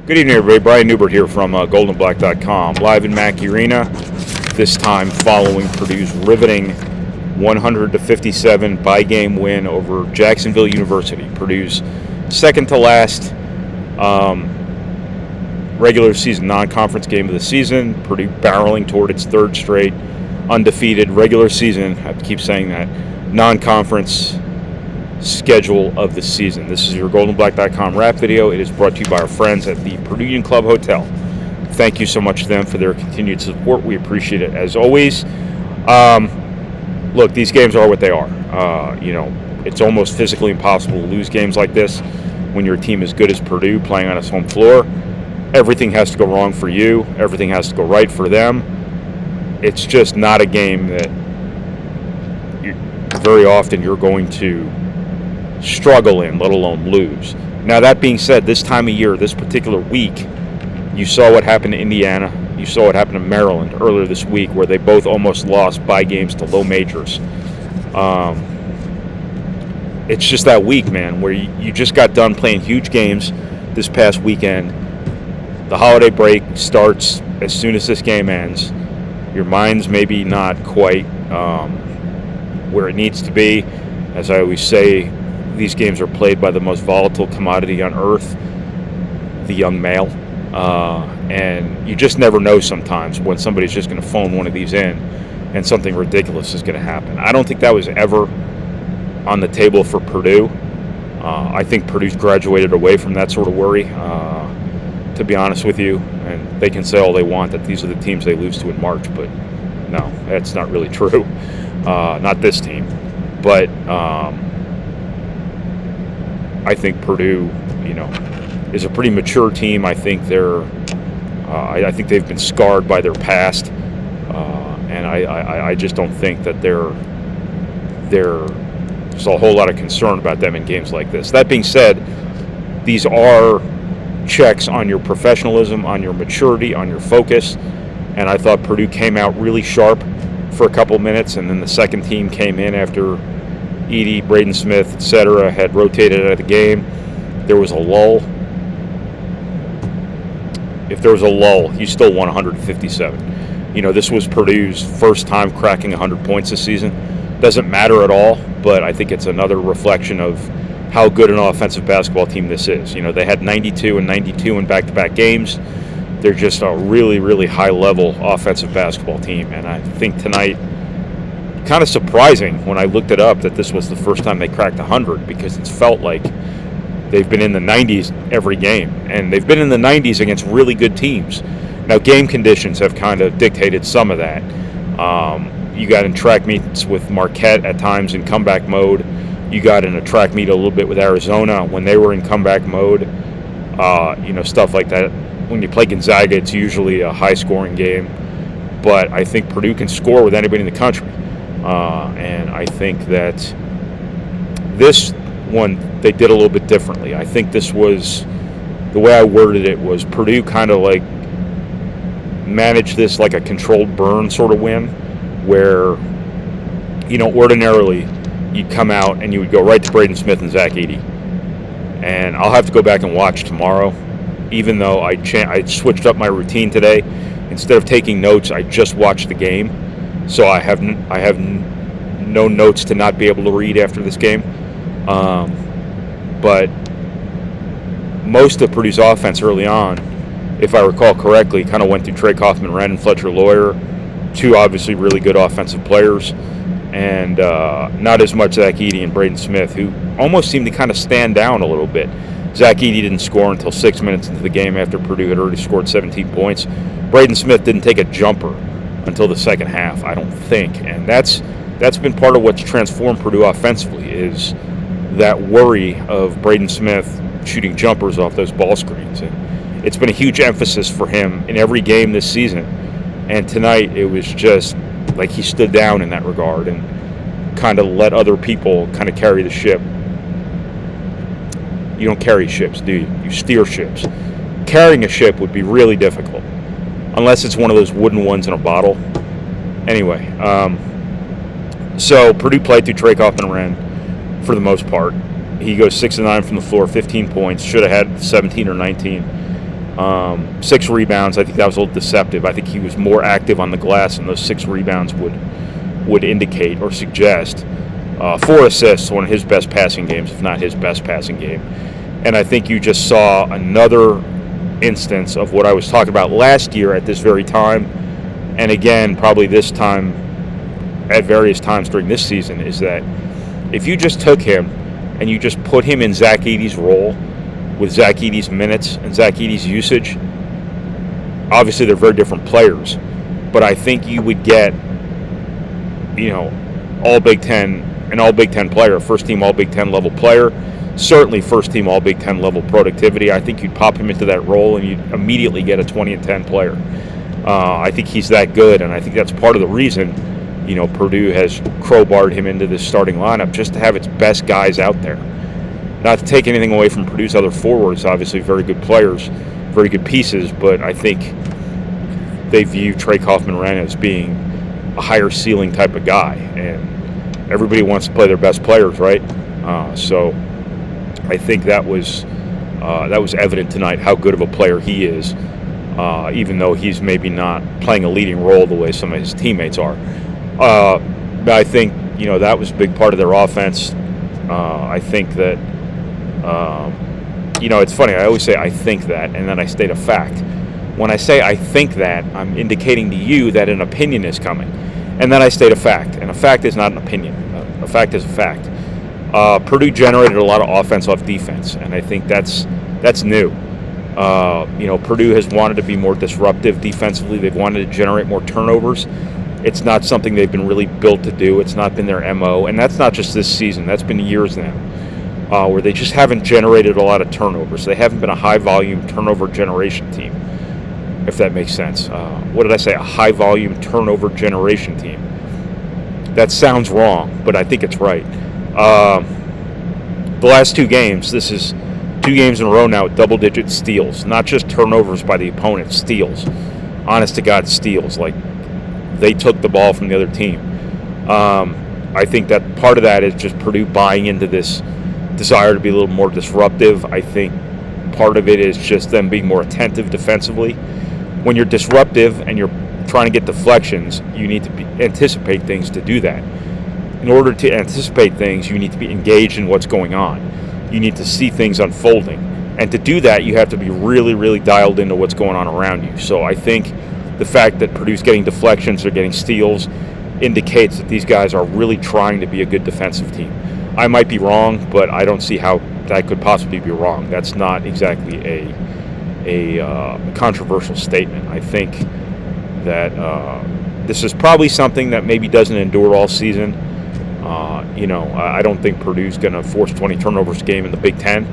Good evening, everybody. Brian Neubert here from goldenblack.com, live in Mackey Arena, this time following Purdue's riveting 100-57 by-game win over Jacksonville University. Purdue's second-to-last regular season non-conference game of the season. Purdue barreling toward its third straight undefeated regular season, I have to keep saying that, non-conference schedule of the season. This is your goldenblack.com wrap video. It is brought to you by our friends at the Purdue Union Club Hotel. Thank you so much to them for their continued support. We appreciate it as always. Look, these games are what they are. It's almost physically impossible to lose games like this when your team is as good as Purdue playing on its home floor. Everything has to go wrong for you. Everything has to go right for them. It's just not a game that very often you're going to struggle in, let alone lose. Now, that being said, this time of year, this particular week, you saw what happened to Indiana. You saw what happened to Maryland earlier this week, where they both almost lost by games to low majors. It's just that week, man, where you just got done playing huge games this past weekend. The holiday break starts as soon as this game ends. Your mind's maybe not quite where it needs to be. As I always say, these games are played by the most volatile commodity on earth, the young male. And you just never know sometimes when somebody's just going to phone one of these in and something ridiculous is going to happen. I don't think that was ever on the table for Purdue. I think Purdue's graduated away from that sort of worry, to be honest with you. And they can say all they want that these are the teams they lose to in March, but no, that's not really true. Not this team. But I think Purdue, is a pretty mature team. I think I think they've been scarred by their past, and I just don't think that there's a whole lot of concern about them in games like this. That being said, these are checks on your professionalism, on your maturity, on your focus, and I thought Purdue came out really sharp for a couple minutes, and then the second team came in after Ade, Braden Smith, etc. had rotated out of the game. There was a lull. If there was a lull, you still won 157. This was Purdue's first time cracking 100 points this season. Doesn't matter at all, but I think it's another reflection of how good an offensive basketball team this is. They had 92 and 92 in back-to-back games. They're just a really, really high-level offensive basketball team, and I think tonight, kind of surprising when I looked it up that this was the first time they cracked 100, because it's felt like they've been in the 90s every game, and they've been in the 90s against really good teams. Now, game conditions have kind of dictated some of that. You got in track meets with Marquette at times in comeback mode. You got in a track meet a little bit with Arizona when they were in comeback mode. Stuff like that. When you play Gonzaga, it's usually a high-scoring game. But I think Purdue can score with anybody in the country. And I think that this one, they did a little bit differently. I think this was, the way I worded it was Purdue kind of like managed this like a controlled burn sort of win, where, ordinarily you'd come out and you would go right to Braden Smith and Zach Ade. And I'll have to go back and watch tomorrow, even though I switched up my routine today. Instead of taking notes, I just watched the game. So I have no notes to not be able to read after this game. But most of Purdue's offense early on, if I recall correctly, kind of went through Trey Kaufman-Renn and Fletcher Lawyer, two obviously really good offensive players, and not as much Zach Ade and Braden Smith, who almost seemed to kind of stand down a little bit. Zach Ade didn't score until 6 minutes into the game after Purdue had already scored 17 points. Braden Smith didn't take a jumper until the second half, I don't think. And that's been part of what's transformed Purdue offensively, is that worry of Braden Smith shooting jumpers off those ball screens. And it's been a huge emphasis for him in every game this season. And tonight it was just like he stood down in that regard and kind of let other people kind of carry the ship. You don't carry ships, do you? You steer ships. Carrying a ship would be really difficult, unless it's one of those wooden ones in a bottle. Anyway, so Purdue played through Trey Kaufman-Renn for the most part. He goes 6 of 9 from the floor, 15 points. Should have had 17 or 19. 6 rebounds. I think that was a little deceptive. I think he was more active on the glass, and those 6 rebounds would indicate or suggest 4 assists, one of his best passing games, if not his best passing game. And I think you just saw another instance of what I was talking about last year at this very time, and again probably this time at various times during this season, is that if you just took him and you just put him in Zach Ede's role with Zach Ede's minutes and Zach Ede's usage, obviously they're very different players, but I think you would get, all Big Ten, an all Big Ten player, first team all Big Ten level player, certainly first team all Big Ten level productivity. I think you'd pop him into that role and you'd immediately get a 20 and 10 player. I think he's that good, and I think that's part of the reason, Purdue has crowbarred him into this starting lineup, just to have its best guys out there. Not to take anything away from Purdue's other forwards, obviously very good players, very good pieces, but I think they view Trey Kaufman-Renn as being a higher ceiling type of guy, and everybody wants to play their best players, right? So I think that was evident tonight how good of a player he is, even though he's maybe not playing a leading role the way some of his teammates are. But I think that was a big part of their offense. I think that it's funny. I always say I think that, and then I state a fact. When I say I think that, I'm indicating to you that an opinion is coming, and then I state a fact. And a fact is not an opinion. A fact is a fact. Purdue generated a lot of offense off defense, and I think that's new. Purdue has wanted to be more disruptive defensively. They've wanted to generate more turnovers. It's not something they've been really built to do. It's not been their MO, and that's not just this season. That's been years now, where they just haven't generated a lot of turnovers. They haven't been a high-volume turnover generation team, if that makes sense. What did I say? A high-volume turnover generation team. That sounds wrong, but I think it's right. The last 2 games, this is 2 games in a row now with double-digit steals. Not just turnovers by the opponent, steals. Honest-to-God steals. Like, they took the ball from the other team. I think that part of that is just Purdue buying into this desire to be a little more disruptive. I think part of it is just them being more attentive defensively. When you're disruptive and you're trying to get deflections, you need to anticipate things to do that. In order to anticipate things, you need to be engaged in what's going on. You need to see things unfolding. And to do that, you have to be really, really dialed into what's going on around you. So I think the fact that Purdue's getting deflections or getting steals indicates that these guys are really trying to be a good defensive team. I might be wrong, but I don't see how that could possibly be wrong. That's not exactly a controversial statement. I think that this is probably something that maybe doesn't endure all season. I don't think Purdue's going to force 20 turnovers a game in the Big Ten,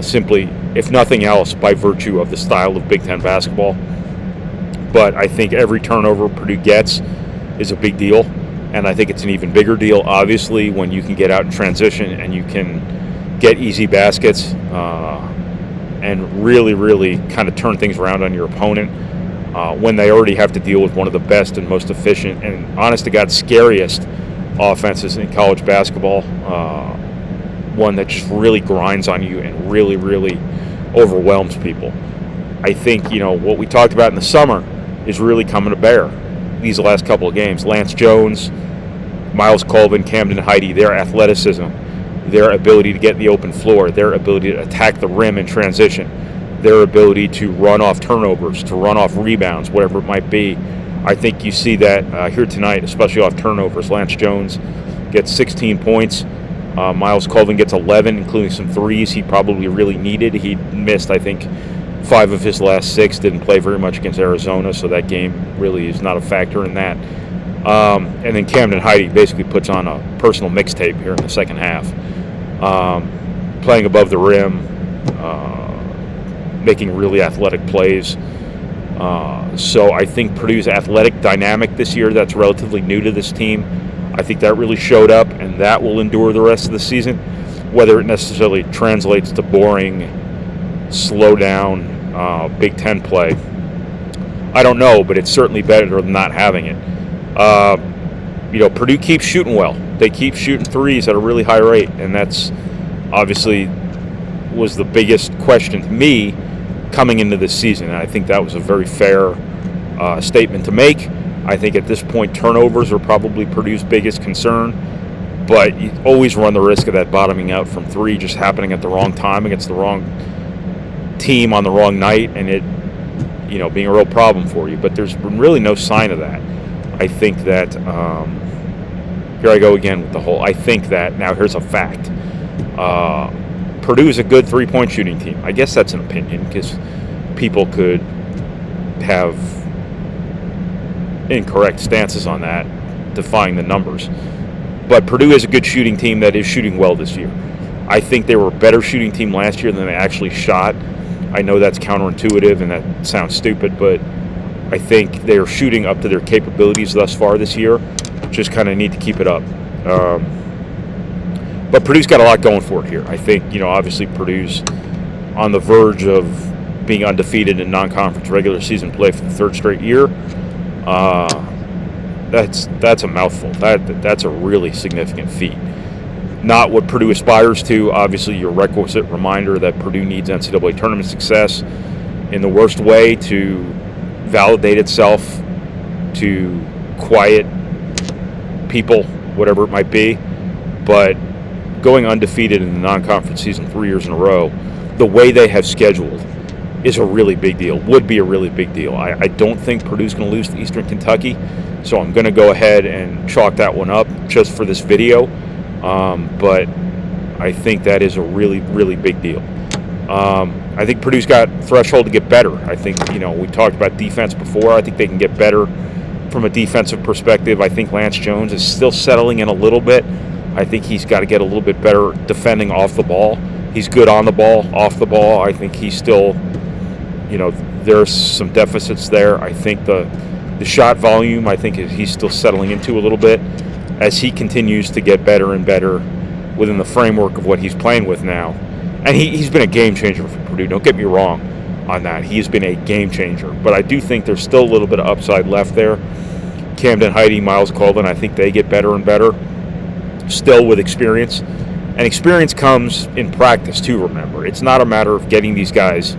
simply, if nothing else, by virtue of the style of Big Ten basketball. But I think every turnover Purdue gets is a big deal, and I think it's an even bigger deal, obviously, when you can get out in transition and you can get easy baskets and really, really kind of turn things around on your opponent when they already have to deal with one of the best and most efficient and, honest-to-God, scariest offenses in college basketball, one that just really grinds on you and really, really overwhelms people. I think, what we talked about in the summer is really coming to bear these last couple of games. Lance Jones, Miles Colvin, Camden Heide, their athleticism, their ability to get the open floor, their ability to attack the rim in transition, their ability to run off turnovers, to run off rebounds, whatever it might be. I think you see that here tonight, especially off turnovers. Lance Jones gets 16 points. Miles Colvin gets 11, including some threes he probably really needed. He missed, I think, 5 of his last 6, didn't play very much against Arizona, so that game really is not a factor in that. And then Camden Heide basically puts on a personal mixtape here in the second half, playing above the rim, making really athletic plays. So I think Purdue's athletic dynamic this year, that's relatively new to this team, I think that really showed up, and that will endure the rest of the season. Whether it necessarily translates to boring, slow down Big Ten play, I don't know, but it's certainly better than not having it. Purdue keeps shooting well. They keep shooting threes at a really high rate, and that's obviously was the biggest question to me coming into this season. And I think that was a very fair statement to make. I think at this point, turnovers are probably Purdue's biggest concern, but you always run the risk of that bottoming out from three just happening at the wrong time against the wrong team on the wrong night, and it, being a real problem for you. But there's been really no sign of that. I think that, here I go again with the whole, I think that, now here's a fact. Purdue is a good three-point shooting team. I guess that's an opinion, because people could have incorrect stances on that, defying the numbers. But Purdue is a good shooting team that is shooting well this year. I think they were a better shooting team last year than they actually shot. I know that's counterintuitive and that sounds stupid, but I think they are shooting up to their capabilities thus far this year. Just kind of need to keep it up. But Purdue's got a lot going for it here. I think, obviously Purdue's on the verge of being undefeated in non-conference regular season play for the third straight year. That's a mouthful. That's a really significant feat. Not what Purdue aspires to. Obviously, your requisite reminder that Purdue needs NCAA tournament success in the worst way to validate itself, to quiet people, whatever it might be. But going undefeated in the non-conference season 3 years in a row, the way they have scheduled, is a really big deal, would be a really big deal. I don't think Purdue's going to lose to Eastern Kentucky, so I'm going to go ahead and chalk that one up just for this video. But I think that is a really, really big deal. I think Purdue's got threshold to get better. I think, we talked about defense before. I think they can get better from a defensive perspective. I think Lance Jones is still settling in a little bit. I think he's got to get a little bit better defending off the ball. He's good on the ball, off the ball. I think he's still, there's some deficits there. I think the shot volume, I think he's still settling into a little bit as he continues to get better and better within the framework of what he's playing with now. And he's been a game changer for Purdue. Don't get me wrong on that. He's been a game changer. But I do think there's still a little bit of upside left there. Camden Heide, Miles Colvin, I think they get better and better still with experience. And experience comes in practice too, remember. It's not a matter of getting these guys,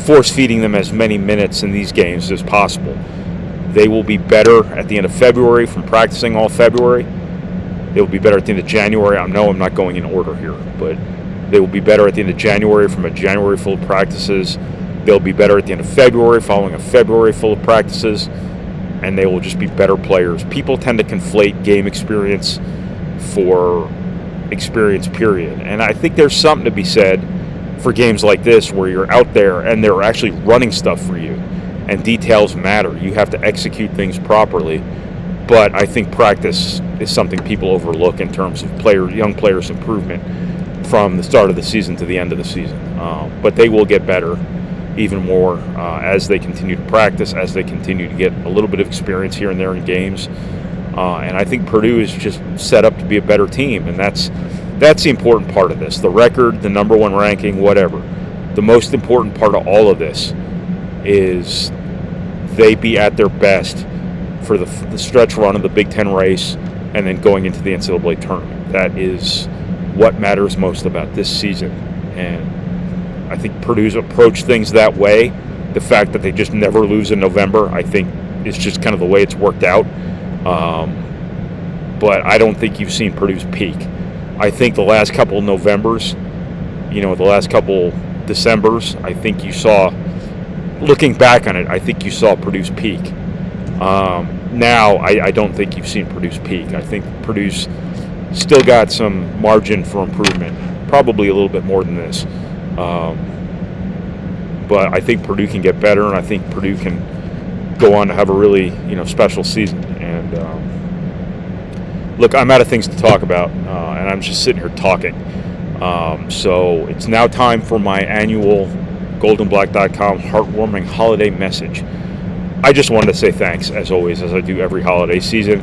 force-feeding them as many minutes in these games as possible. They will be better at the end of February from practicing all February. They will be better at the end of January. I know I'm not going in order here, but they will be better at the end of January from a January full of practices. They'll be better at the end of February following a February full of practices, and they will just be better players. People tend to conflate game experience for experience, period. And I think there's something to be said for games like this where you're out there and they're actually running stuff for you and details matter. You have to execute things properly. But I think practice is something people overlook in terms of young players' improvement from the start of the season to the end of the season. But they will get better even more as they continue to practice, as they continue to get a little bit of experience here and there in games. And I think Purdue is just set up to be a better team, and that's the important part of this. The record, the number one ranking, whatever. The most important part of all of this is they be at their best for the stretch run of the Big Ten race and then going into the NCAA tournament. That is what matters most about this season. And I think Purdue's approached things that way. The fact that they just never lose in November, I think, is just kind of the way it's worked out. But I don't think you've seen Purdue's peak. I think the last couple of Novembers, the last couple Decembers, I think you saw, looking back on it, I think you saw Purdue's peak. Now, I don't think you've seen Purdue's peak. I think Purdue's still got some margin for improvement, probably a little bit more than this. But I think Purdue can get better, and I think Purdue can go on to have a really, special season. And look, I'm out of things to talk about, and I'm just sitting here talking. So it's now time for my annual goldenblack.com heartwarming holiday message. I just wanted to say thanks, as always, as I do every holiday season,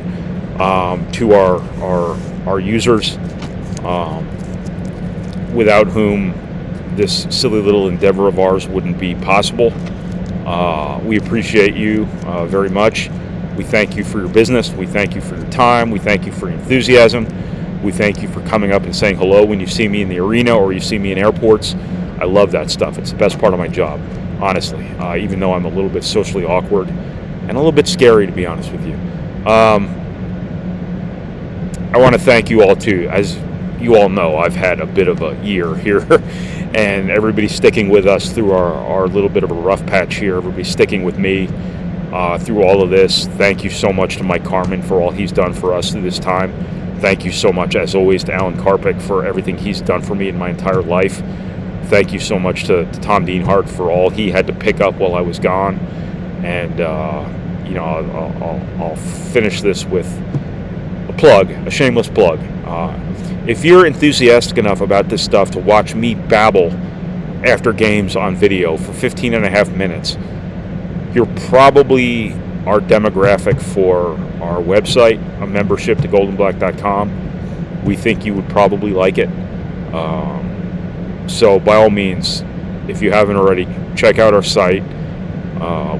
to our users, without whom this silly little endeavor of ours wouldn't be possible. We appreciate you very much. We thank you for your business. We thank you for your time. We thank you for your enthusiasm. We thank you for coming up and saying hello when you see me in the arena or you see me in airports. I love that stuff. It's the best part of my job. honestly, even though I'm a little bit socially awkward and a little bit scary, to be honest with you. I want to thank you all, too. As you all know, I've had a bit of a year here, and everybody's sticking with us through our little bit of a rough patch here. Everybody's sticking with me through all of this. Thank you so much to Mike Carmen for all he's done for us through this time. Thank you so much, as always, to Alan Karpik for everything he's done for me in my entire life. Thank you so much to Tom Dienhart for all he had to pick up while I was gone. And, I'll finish this with a plug, a shameless plug. If you're enthusiastic enough about this stuff to watch me babble after games on video for 15 and a half minutes, you're probably our demographic for our website, a membership to goldenblack.com. We think you would probably like it. So by all means, if you haven't already, check out our site.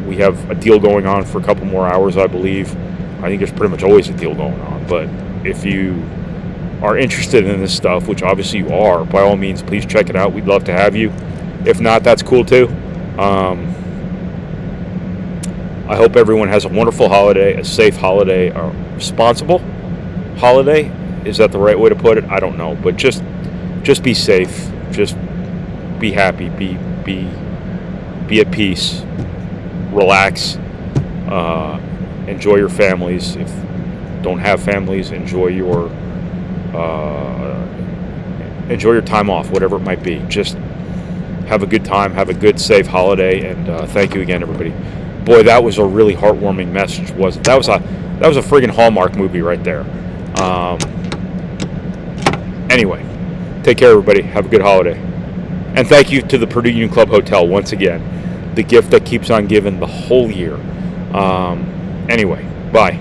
We have a deal going on for a couple more hours, I believe. I think there's pretty much always a deal going on. But if you are interested in this stuff, which obviously you are, by all means, please check it out. We'd love to have you. If not, that's cool too. I hope everyone has a wonderful holiday, a safe holiday, a responsible holiday. Is that the right way to put it? I don't know. But just be safe. Just be happy. Be at peace. Relax. Enjoy your families. If you don't have families, enjoy your time off, whatever it might be. Just have a good time. Have a good, safe holiday. And thank you again, everybody. Boy, that was a really heartwarming message, wasn't it? That was a friggin' Hallmark movie right there. Anyway, take care, everybody. Have a good holiday. And thank you to the Purdue Union Club Hotel once again. The gift that keeps on giving the whole year. Anyway, bye.